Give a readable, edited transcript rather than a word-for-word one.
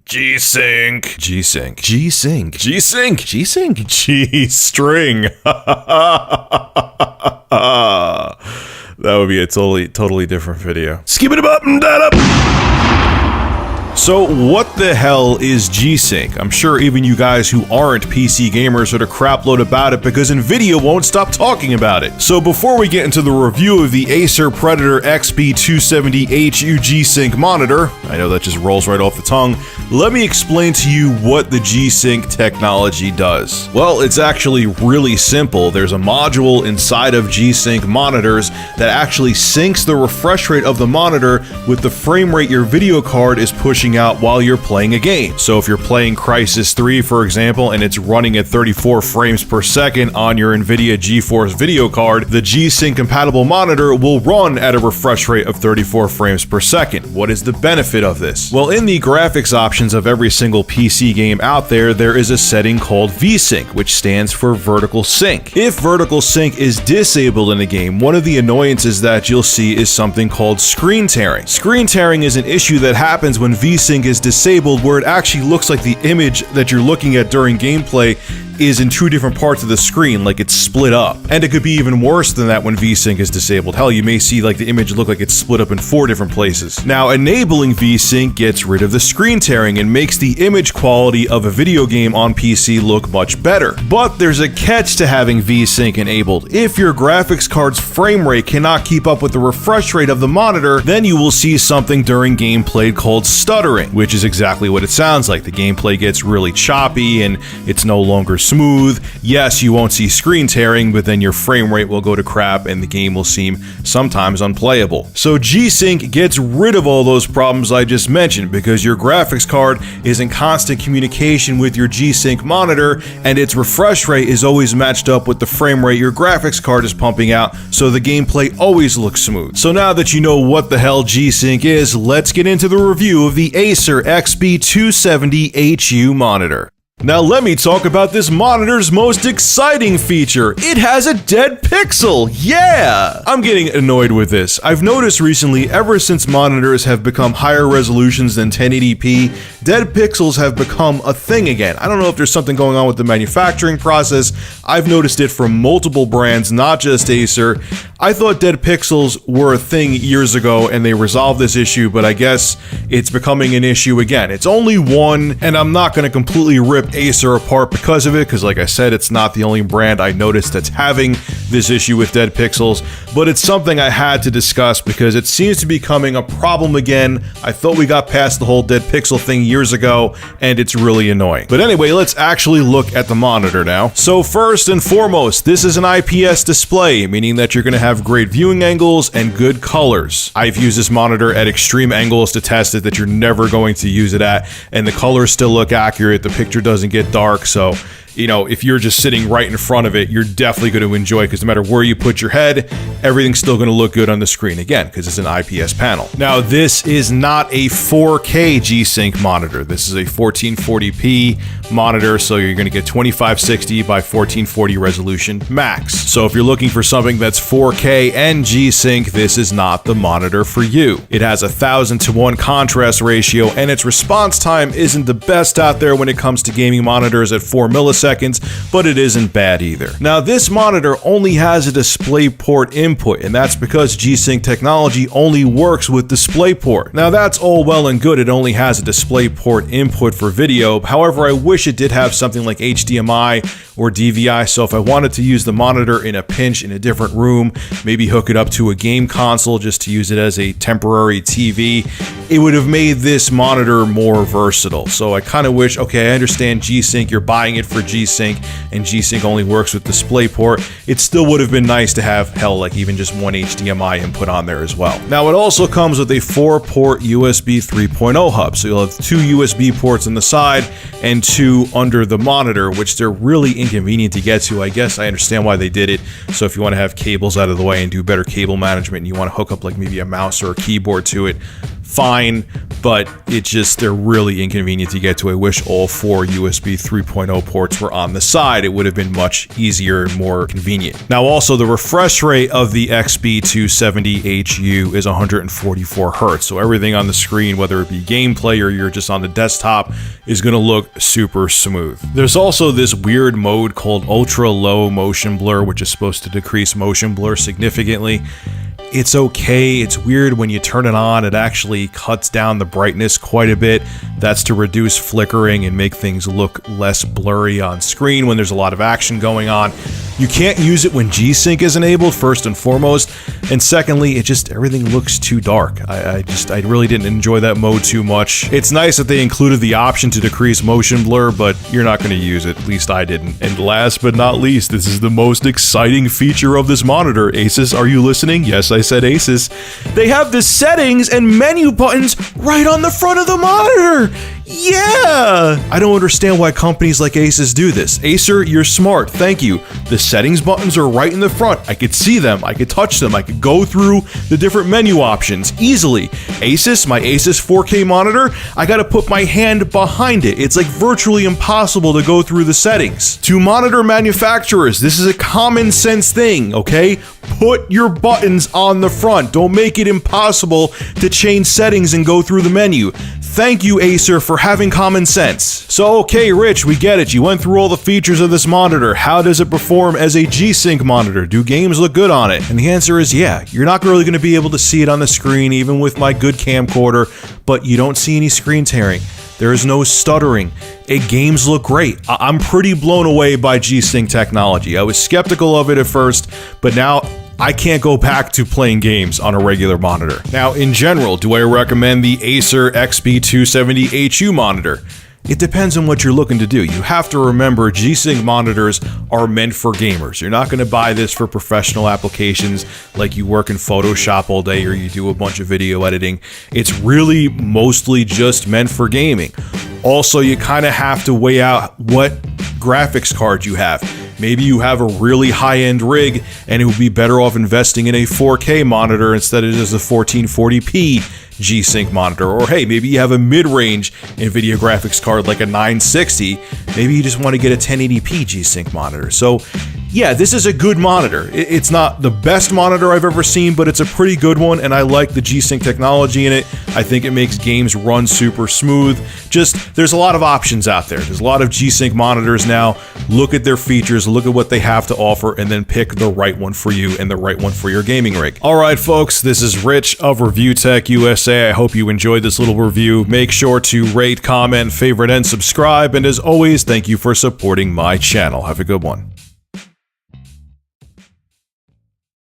G-Sync. G-Sync. G-Sync. G-Sync. G-Sync. G-String. That would be a totally different video. Skip it up and that up. So what the hell is G-Sync? I'm sure even you guys who aren't PC gamers heard a crapload about it because Nvidia won't stop talking about it. So before we get into the review of the Acer Predator XB270HU G-Sync monitor, I know that just rolls right off the tongue, let me explain to you what the G-Sync technology does. Well, it's actually really simple. There's a module inside of G-Sync monitors that actually syncs the refresh rate of the monitor with the frame rate your video card is pushing out while you're playing a game. So if you're playing Crysis 3, for example, and it's running at 34 frames per second on your NVIDIA GeForce video card, the G-Sync compatible monitor will run at a refresh rate of 34 frames per second. What is the benefit of this? Well, in the graphics options of every single PC game out there, there is a setting called VSync, which stands for vertical sync. If vertical sync is disabled in a game, one of the annoyances that you'll see is something called screen tearing. Screen tearing is an issue that happens when VSync is disabled, where it actually looks like the image that you're looking at during gameplay is in two different parts of the screen, like it's split up. And it could be even worse than that when VSync is disabled. Hell, you may see like the image look like it's split up in 4 different places. Now, enabling VSync gets rid of the screen tearing and makes the image quality of a video game on PC look much better. But there's a catch to having VSync enabled. If your graphics card's frame rate cannot keep up with the refresh rate of the monitor, then you will see something during gameplay called stuttering, which is exactly what it sounds like. The gameplay gets really choppy and it's no longer smooth. Yes, you won't see screen tearing, but then your frame rate will go to crap and the game will seem sometimes unplayable. So G-Sync gets rid of all those problems I just mentioned because your graphics card is in constant communication with your G-Sync monitor and its refresh rate is always matched up with the frame rate your graphics card is pumping out, so the gameplay always looks smooth. So now that you know what the hell G-Sync is, let's get into the review of the Acer XB270HU monitor. Now let me talk about this monitor's most exciting feature. It has a dead pixel! Yeah! I'm getting annoyed with this. I've noticed recently, ever since monitors have become higher resolutions than 1080p, dead pixels have become a thing again. I don't know if there's something going on with the manufacturing process. I've noticed it from multiple brands, not just Acer. I thought dead pixels were a thing years ago and they resolved this issue, but I guess it's becoming an issue again. It's only one, and I'm not going to completely rip Acer apart because of it, because like I said, it's not the only brand I noticed that's having this issue with dead pixels, but it's something I had to discuss because it seems to be becoming a problem again. I thought we got past the whole dead pixel thing years ago, and it's really annoying. But anyway, let's actually look at the monitor now. So first and foremost, this is an IPS display, meaning that you're going to have great viewing angles and good colors. I've used this monitor at extreme angles to test it that you're never going to use it at, and the colors still look accurate. The picture doesn't get dark, so you know, if you're just sitting right in front of it, you're definitely going to enjoy it because no matter where you put your head, everything's still going to look good on the screen again because it's an IPS panel. Now, this is not a 4K G-Sync monitor. This is a 1440p monitor, so you're going to get 2560 by 1440 resolution max. So if you're looking for something that's 4K and G-Sync, this is not the monitor for you. It has a 1000:1 contrast ratio, and its response time isn't the best out there when it comes to gaming monitors at 4 milliseconds, but it isn't bad either. Now, this monitor only has a DisplayPort input, and that's because G-Sync technology only works with DisplayPort. Now, that's all well and good. It only has a DisplayPort input for video. However, I wish it did have something like HDMI or DVI, so if I wanted to use the monitor in a pinch in a different room, maybe hook it up to a game console just to use it as a temporary TV, it would have made this monitor more versatile. So I kind of wish, okay, I understand G-Sync, you're buying it for G-Sync, and G-Sync only works with DisplayPort. It still would have been nice to have, hell, like even just one HDMI input on there as well. Now, it also comes with a 4-port USB 3.0 hub, so you'll have 2 USB ports on the side and 2 under the monitor, which they're really inconvenient to get to. I guess I understand why they did it. So if you want to have cables out of the way and do better cable management and you want to hook up like maybe a mouse or a keyboard to it, fine, but they're really inconvenient to get to. I wish all 4 USB 3.0 ports were on the side. It would have been much easier and more convenient. Now also, the refresh rate of the XB270HU is 144 Hz, so everything on the screen, whether it be gameplay or you're just on the desktop, is going to look super smooth. There's also this weird mode called ultra low motion blur, which is supposed to decrease motion blur significantly. It's okay. It's weird when you turn it on, it actually cuts down the brightness quite a bit. That's to reduce flickering and make things look less blurry on screen when there's a lot of action going on. You can't use it when G-Sync is enabled, first and foremost, and secondly, everything looks too dark. I really didn't enjoy that mode too much. It's nice that they included the option to decrease motion blur, but you're not going to use it. At least I didn't. And last but not least, this is the most exciting feature of this monitor. Asus, are you listening? Yes, I said Asus. They have the settings and menu buttons right on the front of the monitor! Yeah! I don't understand why companies like Asus do this. Acer, you're smart, thank you. The settings buttons are right in the front. I could see them, I could touch them, I could go through the different menu options easily. Asus, my Asus 4K monitor, I gotta put my hand behind it. It's like virtually impossible to go through the settings. To monitor manufacturers, this is a common sense thing, okay? Put your buttons on the front. Don't make it impossible to change settings and go through the menu. Thank you, Acer, for having common sense. So, okay, Rich, we get it. You went through all the features of this monitor. How does it perform as a G-Sync monitor? Do games look good on it? And the answer is yeah. You're not really going to be able to see it on the screen, even with my good camcorder, but you don't see any screen tearing. There is no stuttering. Games look great. I'm pretty blown away by G-Sync technology. I was skeptical of it at first, but now I can't go back to playing games on a regular monitor. Now, in general, do I recommend the Acer XB270HU monitor? It depends on what you're looking to do. You have to remember, G-Sync monitors are meant for gamers. You're not going to buy this for professional applications like you work in Photoshop all day or you do a bunch of video editing. It's really mostly just meant for gaming. Also, you kind of have to weigh out what graphics card you have. Maybe you have a really high-end rig and it would be better off investing in a 4K monitor instead of just a 1440p G-Sync monitor. Or hey, maybe you have a mid-range NVIDIA graphics card like a 960. Maybe you just want to get a 1080p G-Sync monitor. So yeah, this is a good monitor. It's not the best monitor I've ever seen, but it's a pretty good one, and I like the G-Sync technology in it. I think it makes games run super smooth. Just, there's a lot of options out there. There's a lot of G-Sync monitors now. Look at their features, look at what they have to offer, and then pick the right one for you and the right one for your gaming rig. Alright folks, this is Rich of Review Tech USA. I hope you enjoyed this little review. Make sure to rate, comment, favorite, and subscribe, and as always, thank you for supporting my channel. Have a good one.